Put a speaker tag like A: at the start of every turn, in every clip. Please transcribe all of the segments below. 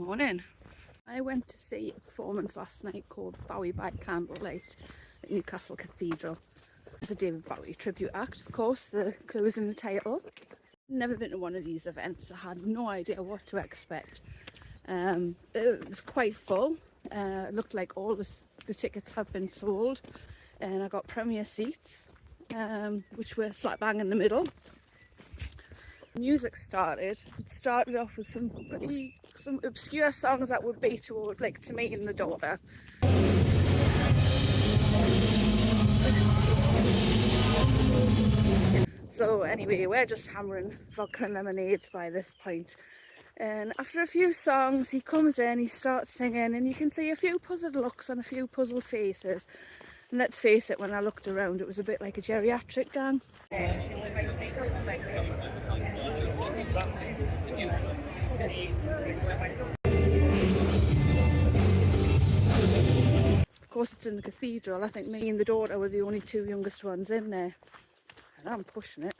A: morning. I went to see a performance last night called Bowie by Candlelight at Newcastle Cathedral. It's a David Bowie tribute act, of course, the clue is in the title. Never been to one of these events, I had no idea what to expect. It was quite full. It looked like all the tickets have been sold, and I got premier seats, which were slap bang in the middle. Music started. It started off with some obscure songs that would be to me and the daughter. So anyway, we're just hammering vodka and lemonades by this point. And after a few songs, he comes in, he starts singing, and you can see a few puzzled looks on a few puzzled faces. And let's face it, when I looked around, it was a bit like a geriatric gang. Of course, it's in the cathedral. I think me and the daughter were the only two youngest ones in there. And I'm pushing it.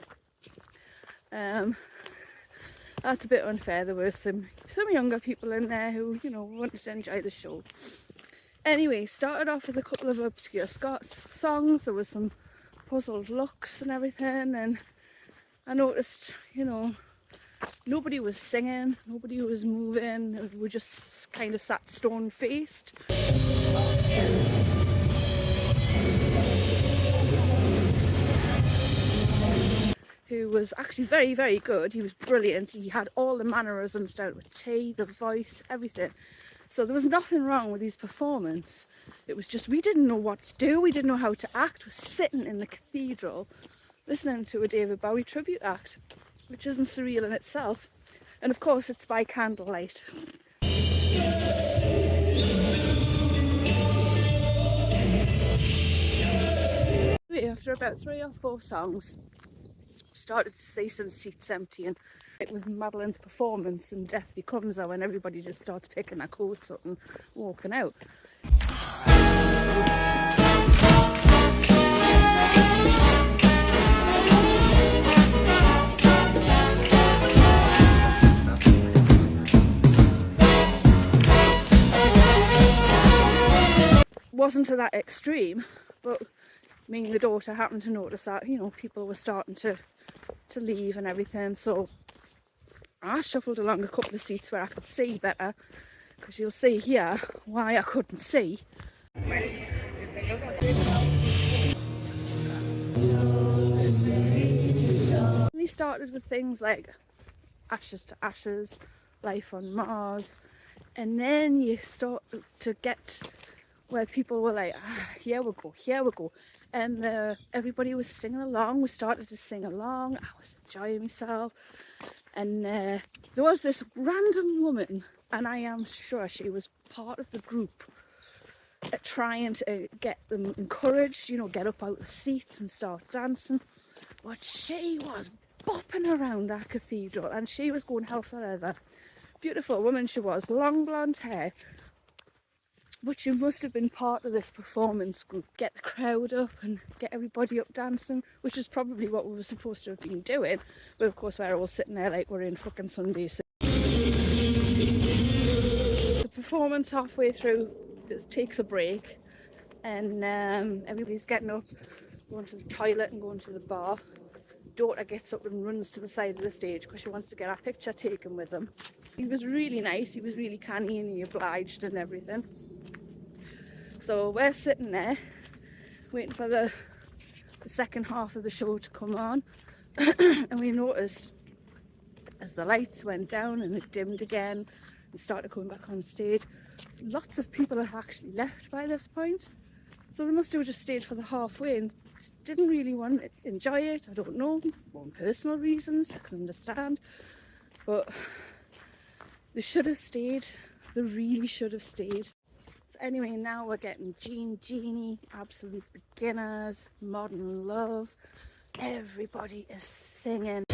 A: That's a bit unfair. There were some younger people in there who, wanted to enjoy the show. Anyway, started off with a couple of obscure songs. There was some puzzled looks and everything, and I noticed, nobody was singing, nobody was moving. We just kind of sat stone-faced. Who was actually very, very good. He was brilliant. He had all the mannerisms down with T, the voice, everything. So there was nothing wrong with his performance. It was just we didn't know what to do. We didn't know how to act. We're sitting in the cathedral listening to a David Bowie tribute act, which isn't surreal in itself. And of course it's by candlelight. After about 3 or 4 songs, started to see some seats emptying. It was Madeline's performance and Death Becomes Her when everybody just starts picking their coats up and walking out. Wasn't to that extreme, but me and the daughter happened to notice that, people were starting to leave and everything, so I shuffled along a couple of seats where I could see better, because you'll see here why I couldn't see. We started with things like Ashes to Ashes, Life on Mars, and then you start to get where people were like, here we go. And everybody was singing along. We started to sing along. I was enjoying myself. And there was this random woman, and I am sure she was part of the group, trying to get them encouraged, get up out of the seats and start dancing. But she was bopping around that cathedral, and she was going hell for leather. Beautiful woman she was, long blonde hair. But she must have been part of this performance group, get the crowd up and get everybody up dancing, which is probably what we were supposed to have been doing. But of course we're all sitting there like we're in fucking Sundays. The performance halfway through takes a break, and everybody's getting up, going to the toilet and going to the bar. Daughter gets up and runs to the side of the stage because she wants to get a picture taken with him. He was really nice, he was really canny, and he obliged and everything. So we're sitting there waiting for the second half of the show to come on, and we noticed as the lights went down and it dimmed again and started coming back on stage, lots of people had actually left by this point. So they must have just stayed for the halfway and didn't really want to enjoy it. I don't know, for personal reasons, I can understand. But they should have stayed. They really should have stayed. So anyway, now we're getting Genie, Absolute Beginners, Modern Love. Everybody is singing.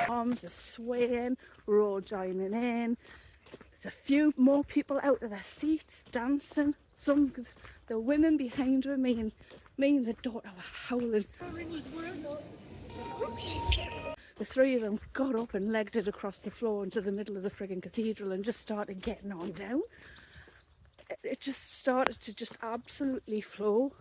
A: Arms are swaying, we're all joining in. There's a few more people out of their seats dancing. Some, the women behind her, me and the daughter were howling. The three of them got up and legged it across the floor into the middle of the frigging cathedral and just started getting on down. It just started to just absolutely flow.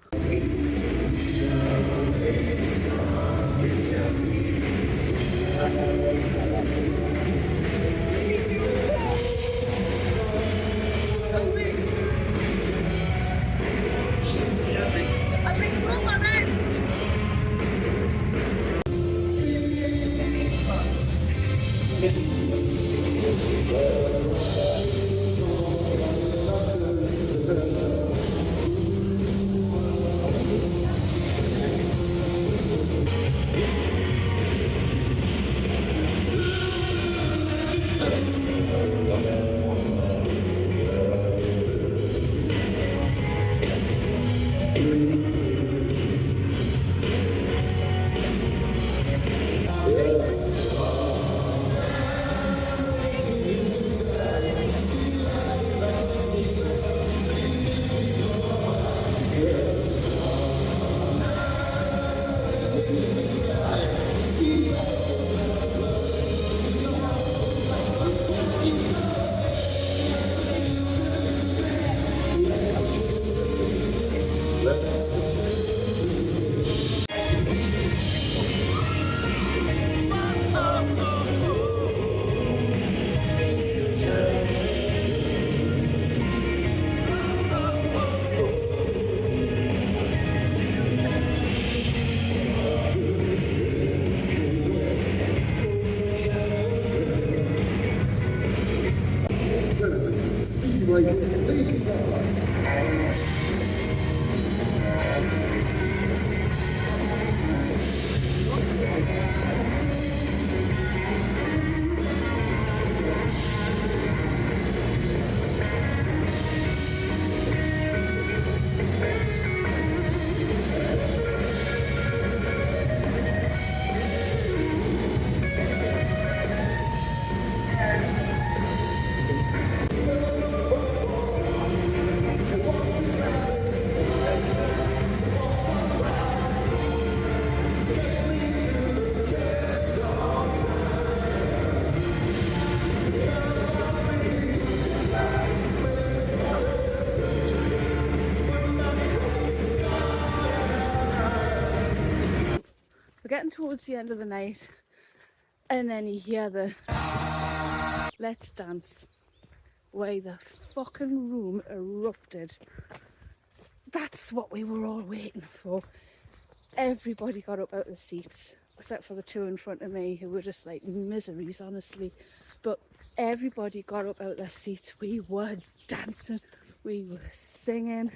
A: We're getting towards the end of the night, and then you hear the "Let's dance." Way the fucking room erupted. That's what we were all waiting for. Everybody got up out of the seats, except for the two in front of me who were just like miseries, honestly. But everybody got up out of their seats. We were dancing, we were singing,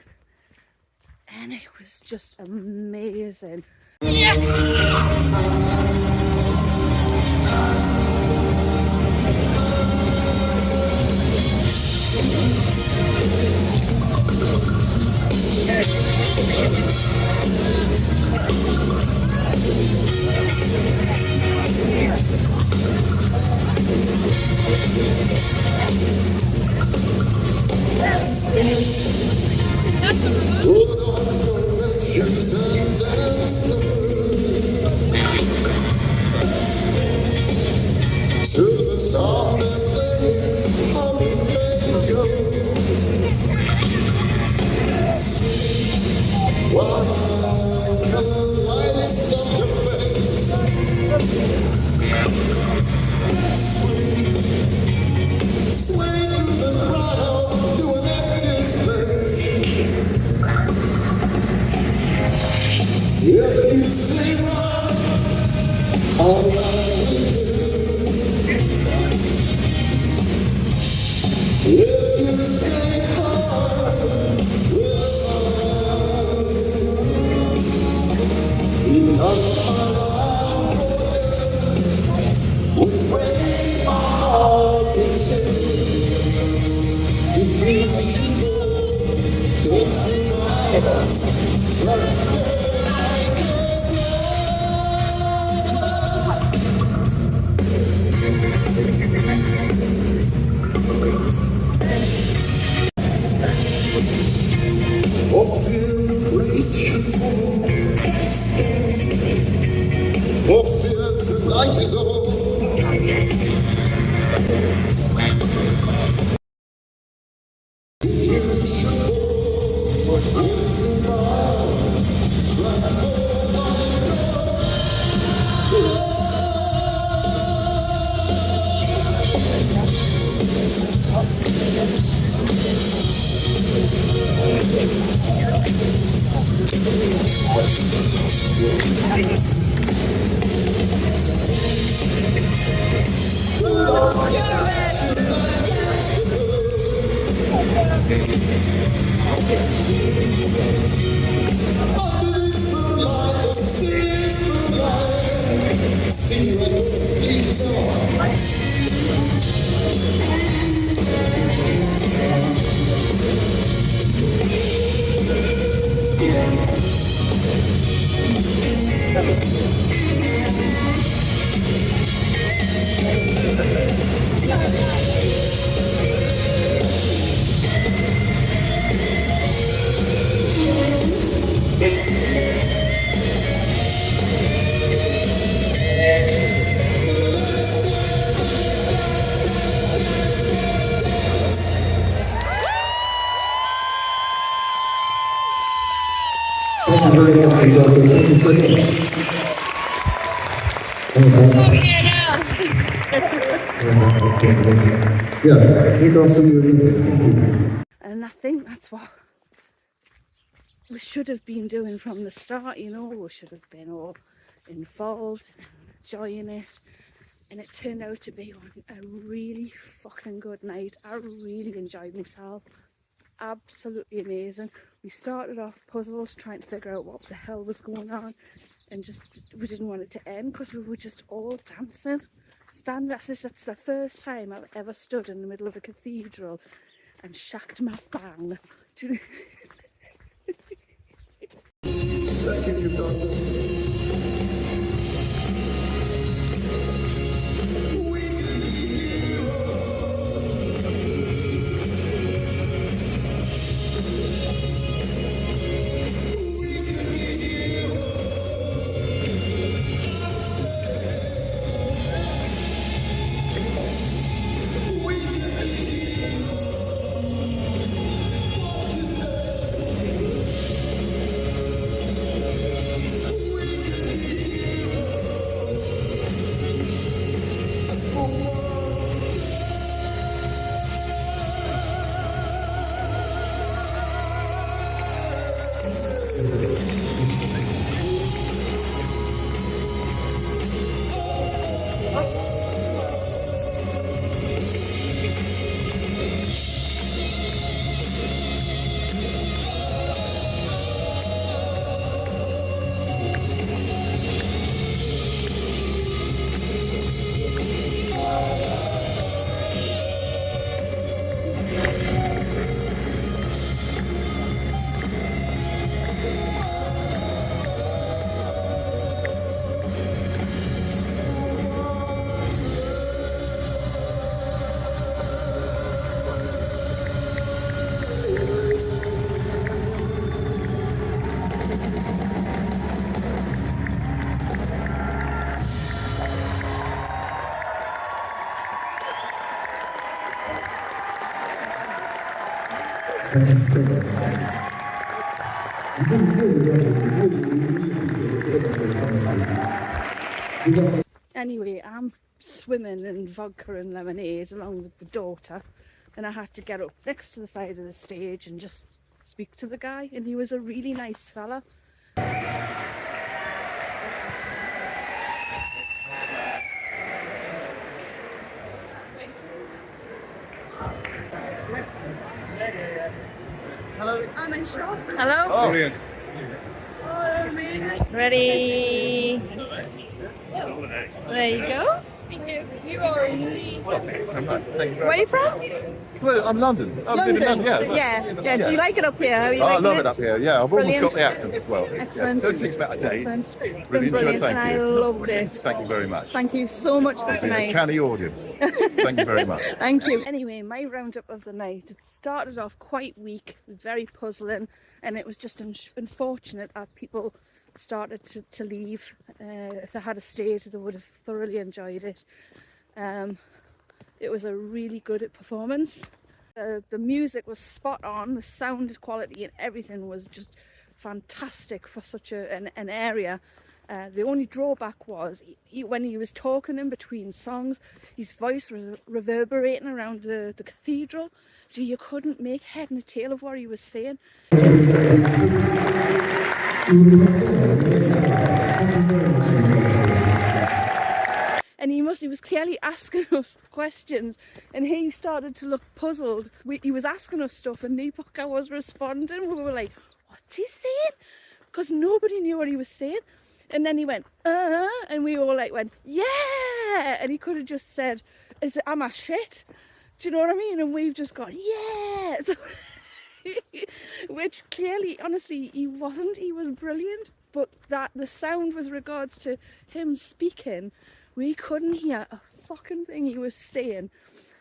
A: and it was just amazing. Yes!
B: For fear tonight is all. Thank you very much, Newcastle. Thank you so much. Yeah, Newcastle, thank you.
A: And I think that's what we should have been doing from the start, you know. We should have been all involved, enjoying it. And it turned out to be a really fucking good night. I really enjoyed myself. Absolutely amazing. We started off puzzles, trying to figure out what the hell was going on, and just we didn't want it to end because we were just all dancing. That's the first time I've ever stood in the middle of a cathedral and shacked my fang.
B: Thank you, Newcastle. Thank you so much.
A: Anyway, I'm swimming in vodka and lemonade along with the daughter, and I had to get up next to the side of the stage and just speak to the guy, and he was a really nice fella.
C: Hello.
A: I'm Inshot. Hello.
C: Oh. Brilliant.
A: Ready? There you go. You are amazing.
C: Well, thank you very much. Thank you very
A: Where are you
C: much.
A: from?
C: Well, I'm London. I've been in
A: London.
C: London,
A: Yeah. Do you like it up here? How are you
C: I
A: liking
C: love it up here. Yeah, I've
A: Brilliant.
C: almost got the accent as well.
A: Excellent.
C: Yeah. It takes about a day.
A: Excellent. It's
C: Really
A: been brilliant,
C: enjoyed.
A: and
C: Thank
A: I
C: you.
A: loved it.
C: Thank you very much.
A: Thank you so much for
C: It's been a
A: tonight.
C: canny audience. Thank you very much.
A: Thank you. Anyway, my roundup of the night, it started off quite weak, very puzzling, and it was just unfortunate that people started to leave. If they had stayed, they would have thoroughly enjoyed it. It was a really good performance. The music was spot on, the sound quality and everything was just fantastic for such an area. The only drawback was when he was talking in between songs, his voice was reverberating around the cathedral, so you couldn't make head and tail of what he was saying. And he was clearly asking us questions, and he started to look puzzled. He was asking us stuff, and Deepak was responding. We were like, what's he saying? Because nobody knew what he was saying. And then he went, and we all like went, yeah! And he could have just said, am I shit? Do you know what I mean? And we've just gone, yeah! So, which clearly, honestly, he wasn't. He was brilliant. But that the sound with regards to him speaking, we couldn't hear a fucking thing he was saying.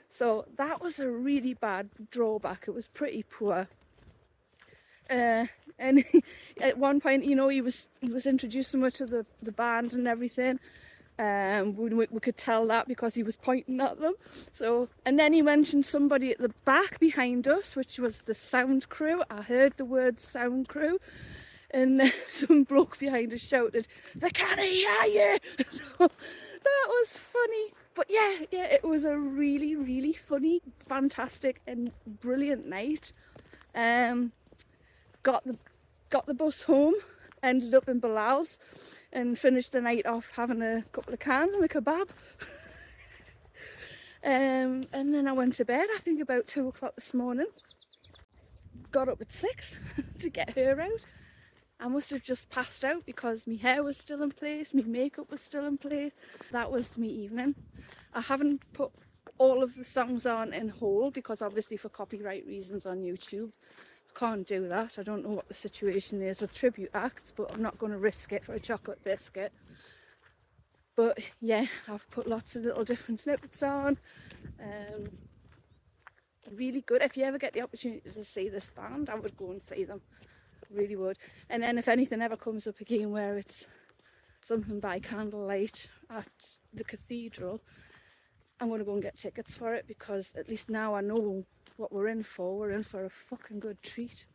A: So that was a really bad drawback. It was pretty poor. And at one point, you know, he was introducing her to the band and everything. We could tell that because he was pointing at them. So, and then he mentioned somebody at the back behind us, which was the sound crew. I heard the word sound crew, and some bloke behind us shouted, "They can't hear you!" So that was funny. But yeah, it was a really, really funny, fantastic, and brilliant night. Got the bus home, ended up in Bilal's, and finished the night off having a couple of cans and a kebab. And then I went to bed, I think about 2 o'clock this morning. Got up at 6 to get her out. I must have just passed out because my hair was still in place, my makeup was still in place. That was my evening. I haven't put all of the songs on in whole because obviously for copyright reasons on YouTube. Can't do that. I don't know what the situation is with tribute acts, but I'm not going to risk it for a chocolate biscuit. But yeah, I've put lots of little different snippets on. Really good. If you ever get the opportunity to see this band, I would go and see them. Really would. And then if anything ever comes up again where it's something by candlelight at the cathedral, I'm going to go and get tickets for it, because at least now I know what we're in for. We're in for a fucking good treat.